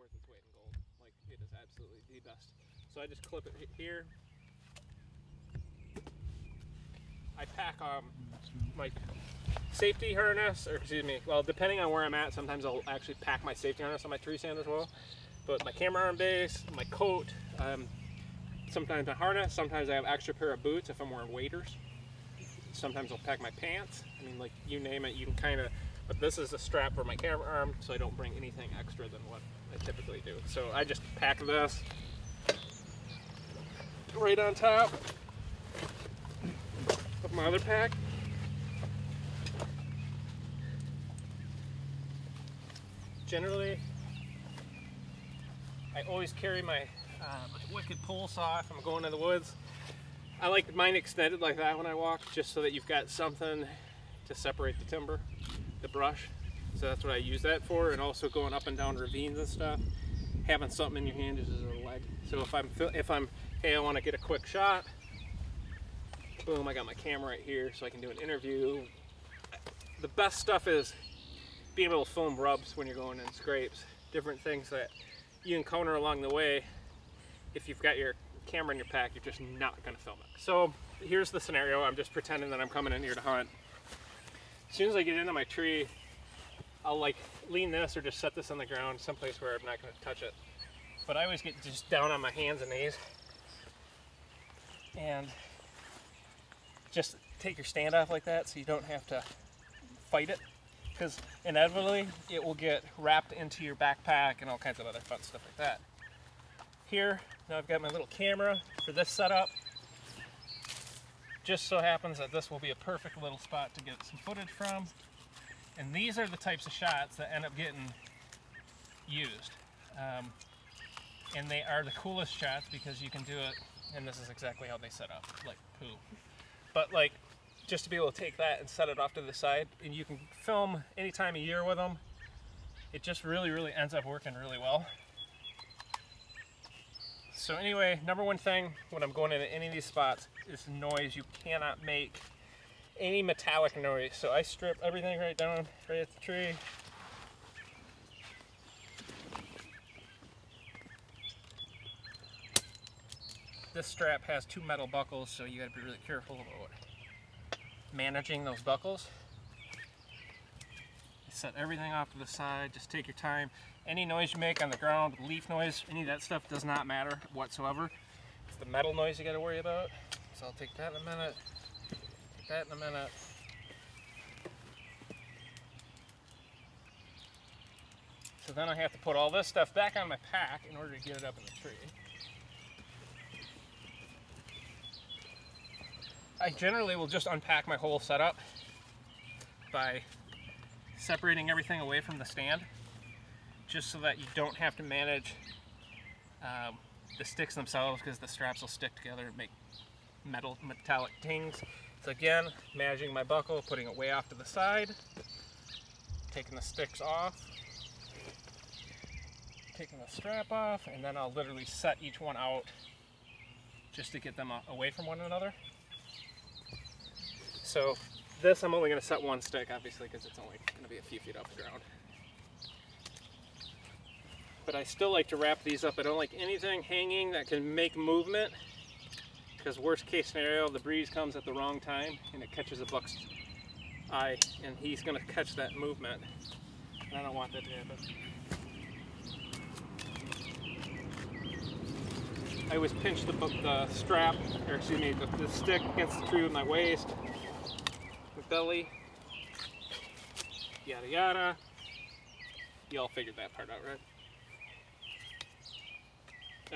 worth its weight in gold. Like, it is absolutely the best. So I just clip it here. I pack my safety harness, or excuse me, well, depending on where I'm at, sometimes I'll actually pack my safety harness on my tree stand as well. But my camera arm base, my coat, sometimes my harness, sometimes I have extra pair of boots if I'm wearing waders. Sometimes I'll pack my pants. I mean, like, you name it, you can kind of, but this is a strap for my camera arm, so I don't bring anything extra than what I typically do. So I just pack this right on top of my other pack. Generally, I always carry my wicked pole saw if I'm going in the woods. I like mine extended like that when I walk, just so that you've got something to separate the timber, the brush. So that's what I use that for, and also going up and down ravines and stuff, having something in your hand is a leg. So if I'm hey, I want to get a quick shot, boom, I got my camera right here so I can do an interview. The best stuff is being able to film rubs when you're going in scrapes, different things that you encounter along the way. If you've got your camera in your pack, you're just not going to film it. So here's the scenario. I'm just pretending that I'm coming in here to hunt. As soon as I get into my tree, I'll like lean this or just set this on the ground someplace where I'm not going to touch it. But I always get just down on my hands and knees and just take your stand off like that so you don't have to fight it, because inevitably it will get wrapped into your backpack and all kinds of other fun stuff like that. Here, now I've got my little camera for this setup. Just so happens that this will be a perfect little spot to get some footage from. And these are the types of shots that end up getting used. And they are the coolest shots because you can do it, and this is exactly how they set up, like poo. But like, just to be able to take that and set it off to the side, and you can film any time of year with them, it just really ends up working really well. So anyway, number one thing when I'm going into any of these spots is noise. You cannot make any metallic noise. So I strip everything right down, right at the tree. This strap has 2 metal buckles, so you gotta be really careful about managing those buckles. Set everything off to the side, just take your time. Any noise you make on the ground, leaf noise, any of that stuff does not matter whatsoever. It's the metal noise you got to worry about. So I'll take that in a minute, take that in a minute. So then I have to put all this stuff back on my pack in order to get it up in the tree. I generally will just unpack my whole setup by separating everything away from the stand, just so that you don't have to manage the sticks themselves, because the straps will stick together and make metallic tings. So again, managing my buckle, putting it way off to the side, taking the sticks off, taking the strap off, and then I'll literally set each one out just to get them away from one another. So this, I'm only going to set one stick, obviously, because it's only going to be a few feet off the ground. But I still like to wrap these up. I don't like anything hanging that can make movement, because worst case scenario, the breeze comes at the wrong time and it catches a buck's eye, and he's going to catch that movement. And I don't want that to happen. I always pinch the strap, or excuse me, the stick against the tree with my waist. Belly, yada yada. You all figured that part out, right?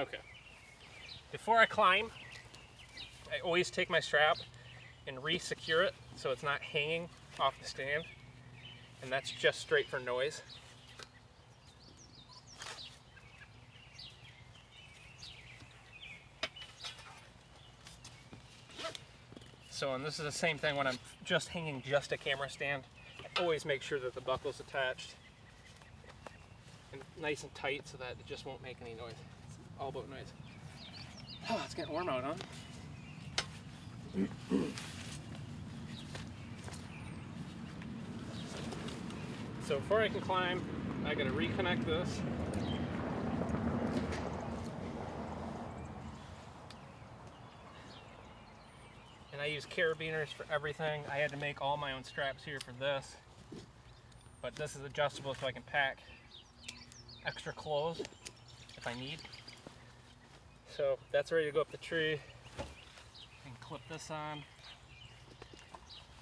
Okay. Before I climb, I always take my strap and re-secure it so it's not hanging off the stand, and that's just straight for noise. So, and this is the same thing when I'm just hanging just a camera stand. I always make sure that the buckle's attached and nice and tight so that it just won't make any noise. It's all about noise. Oh, it's getting warm out, huh? So before I can climb, I gotta reconnect this. I use carabiners for everything. I had to make all my own straps here for this. But this is adjustable so I can pack extra clothes if I need. So that's ready to go up the tree. I can clip this on.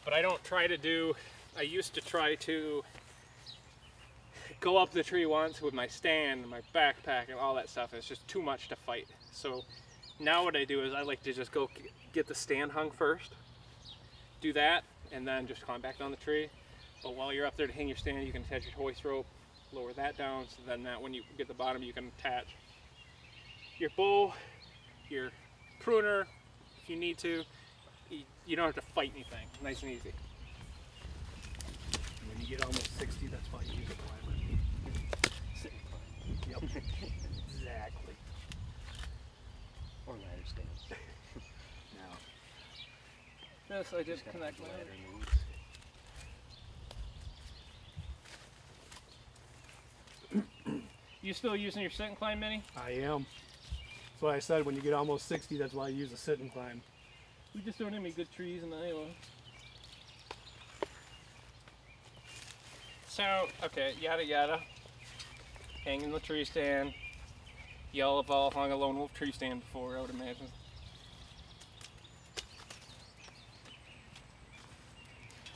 But I don't try to do, I used to try to go up the tree once with my stand and my backpack and all that stuff. It's just too much to fight. So now what I do is I like to just go get the stand hung first, do that, and then just climb back down the tree. But while you're up there to hang your stand, you can attach your hoist rope, lower that down, so then that when you get the bottom, you can attach your bow, your pruner, if you need to. You don't have to fight anything. Nice and easy. When you get almost 60, that's why you use a climber. Sitting climb. Yep. Exactly. Or ladder stands. Now. This I just connect my ladder moves. You still using your sit and climb mini? I am. That's why I said when you get almost 60, that's why I use a sit and climb. We just don't have any good trees in Iowa. So, okay, yada yada. Hanging the tree stand. Y'all have all hung a lone wolf tree stand before, I would imagine.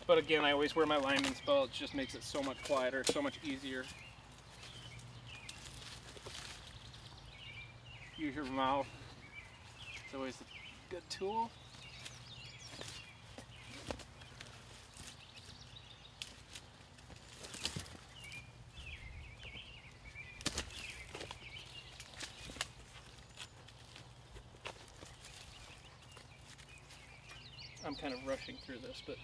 But again, I always wear my lineman's belt. It just makes it so much quieter, so much easier. Use your mouth. It's always a good tool. I'm kind of rushing through this, but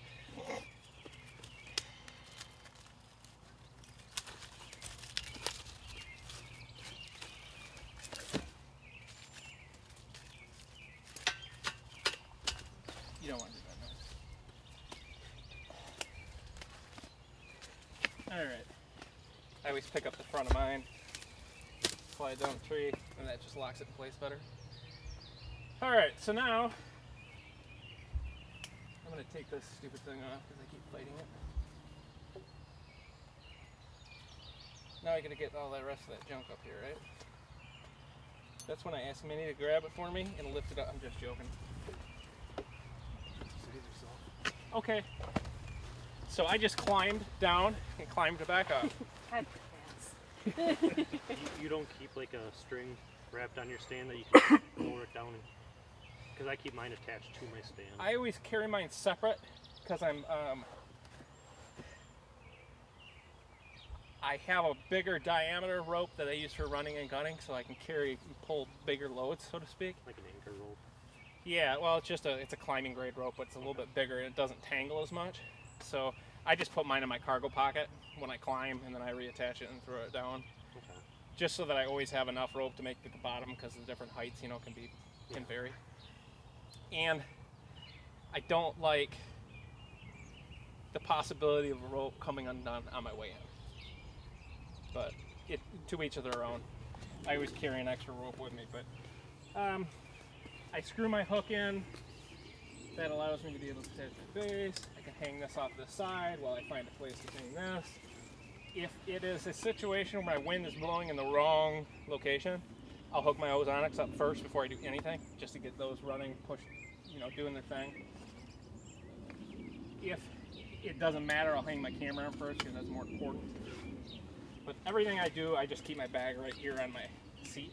you don't want to do that now. Alright. I always pick up the front of mine, slide down the tree, and that just locks it in place better. Alright, so now I'm going to take this stupid thing off because I keep fighting it. Now I got to get all that rest of that junk up here, right? That's when I ask Minnie to grab it for me and lift it up. I'm just joking. Okay. So I just climbed down and climbed back up. You don't keep like a string wrapped on your stand that you can lower it down? Because I keep mine attached to my stand. I always carry mine separate because I have a bigger diameter rope that I use for running and gunning, so I can carry and pull bigger loads, so to speak. Like an anchor rope? Yeah, well, it's a climbing grade rope, but it's a little bit bigger and it doesn't tangle as much. So I just put mine in my cargo pocket when I climb, and then I reattach it and throw it down. Okay. Just so that I always have enough rope to make it to the bottom, because the different heights, can vary. And I don't like the possibility of a rope coming undone on my way in. But to each of their own. I always carry an extra rope with me, but I screw my hook in. That allows me to be able to attach my base. I can hang this off to the side while I find a place to hang this. If it is a situation where my wind is blowing in the wrong location, I'll hook my ozonics up first before I do anything, just to get those running, doing their thing. If it doesn't matter, I'll hang my camera on first because that's more important. But everything I do, I just keep my bag right here on my seat.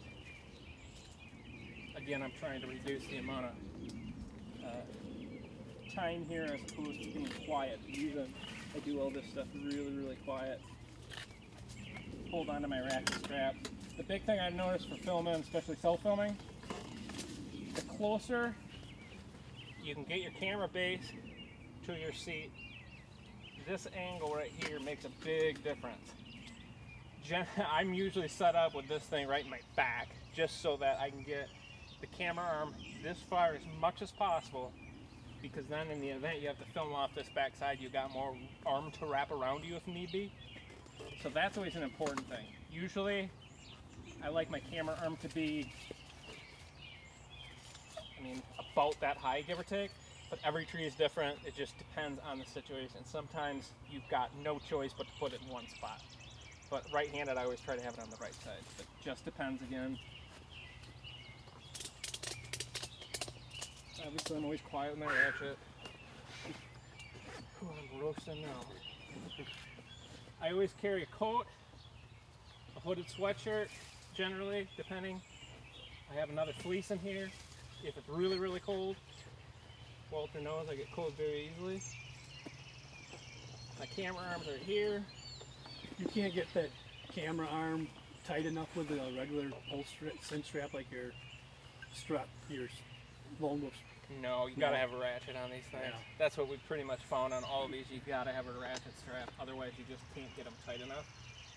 Again, I'm trying to reduce the amount of time here as opposed to being quiet. Usually I do all this stuff really, really quiet. Hold onto my ratchet strap. The big thing I've noticed for filming, especially self-filming, the closer you can get your camera base to your seat, this angle right here makes a big difference. I'm usually set up with this thing right in my back, just so that I can get the camera arm this far as much as possible, because then in the event you have to film off this backside, you've got more arm to wrap around you if need be. So that's always an important thing. Usually I like my camera arm to be, about that high, give or take. But every tree is different. It just depends on the situation. Sometimes you've got no choice but to put it in one spot. But right-handed, I always try to have it on the right side. It just depends again. Obviously, I'm always quiet with my ratchet. Ooh, I'm roasting now. I always carry a coat, a hooded sweatshirt, generally, depending. I have another fleece in here if it's really, really cold. Walter knows I get cold very easily. My camera arms are here. You can't get that camera arm tight enough with a regular pull cinch strap like your lone wolf. No, you gotta have a ratchet on these things. Yeah. That's what we've pretty much found on all of these. You gotta have a ratchet strap, otherwise you just can't get them tight enough.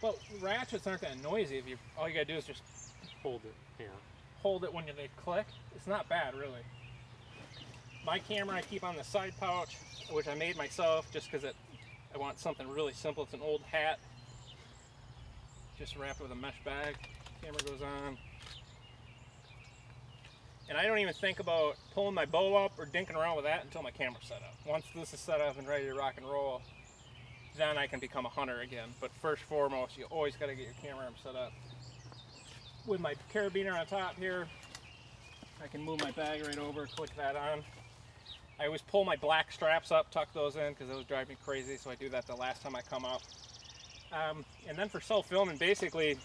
But ratchets aren't that noisy. If all you gotta do is just Hold it. Yeah. hold it when they click. It's not bad, really. My camera I keep on the side pouch, which I made myself just because I want something really simple. It's an old hat. Just wrapped with a mesh bag. Camera goes on. And I don't even think about pulling my bow up or dinking around with that until my camera's set up. Once this is set up and ready to rock and roll, then I can become a hunter again. But first and foremost, you always got to get your camera arm set up. With my carabiner on top here, I can move my bag right over, click that on. I always pull my black straps up, tuck those in, because those drive me crazy, so I do that the last time I come up. And then for self-filming, basically,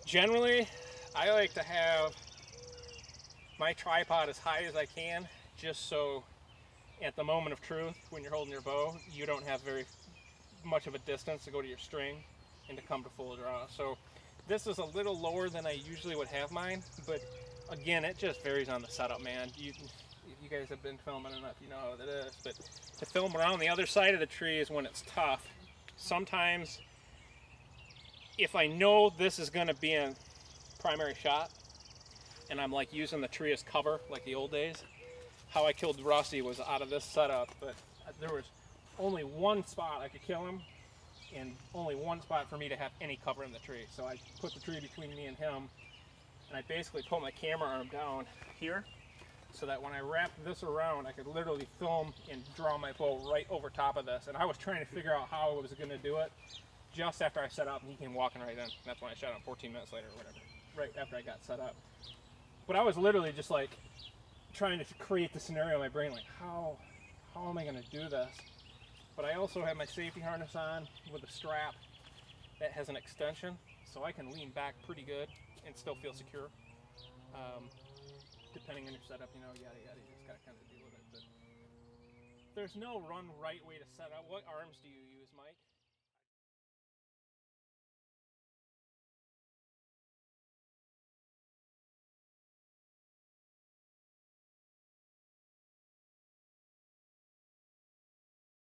generally, I like to have my tripod as high as I can, just so at the moment of truth, when you're holding your bow, you don't have very much of a distance to go to your string and to come to full draw. So this is a little lower than I usually would have mine, but again, it just varies on the setup, man. If you guys have been filming enough, you know how it is. But to film around the other side of the tree is when it's tough. Sometimes, if I know this is going to be a primary shot, and I'm like using the tree as cover, like the old days, how I killed Rusty was out of this setup, but there was only one spot I could kill him, and only one spot for me to have any cover in the tree. So I put the tree between me and him, and I basically put my camera arm down here, so that when I wrapped this around, I could literally film and draw my bow right over top of this. And I was trying to figure out how I was going to do it just after I set up, and he came walking right in. That's when I shot him 14 minutes later or whatever, right after I got set up. But I was literally just like trying to create the scenario in my brain, like how am I going to do this? But I also have my safety harness on with a strap that has an extension, so I can lean back pretty good and still feel secure. Depending on your setup, you know, yada yada, you just gotta kind of deal with it. But there's no right way to set up. What arms do you use, Mike?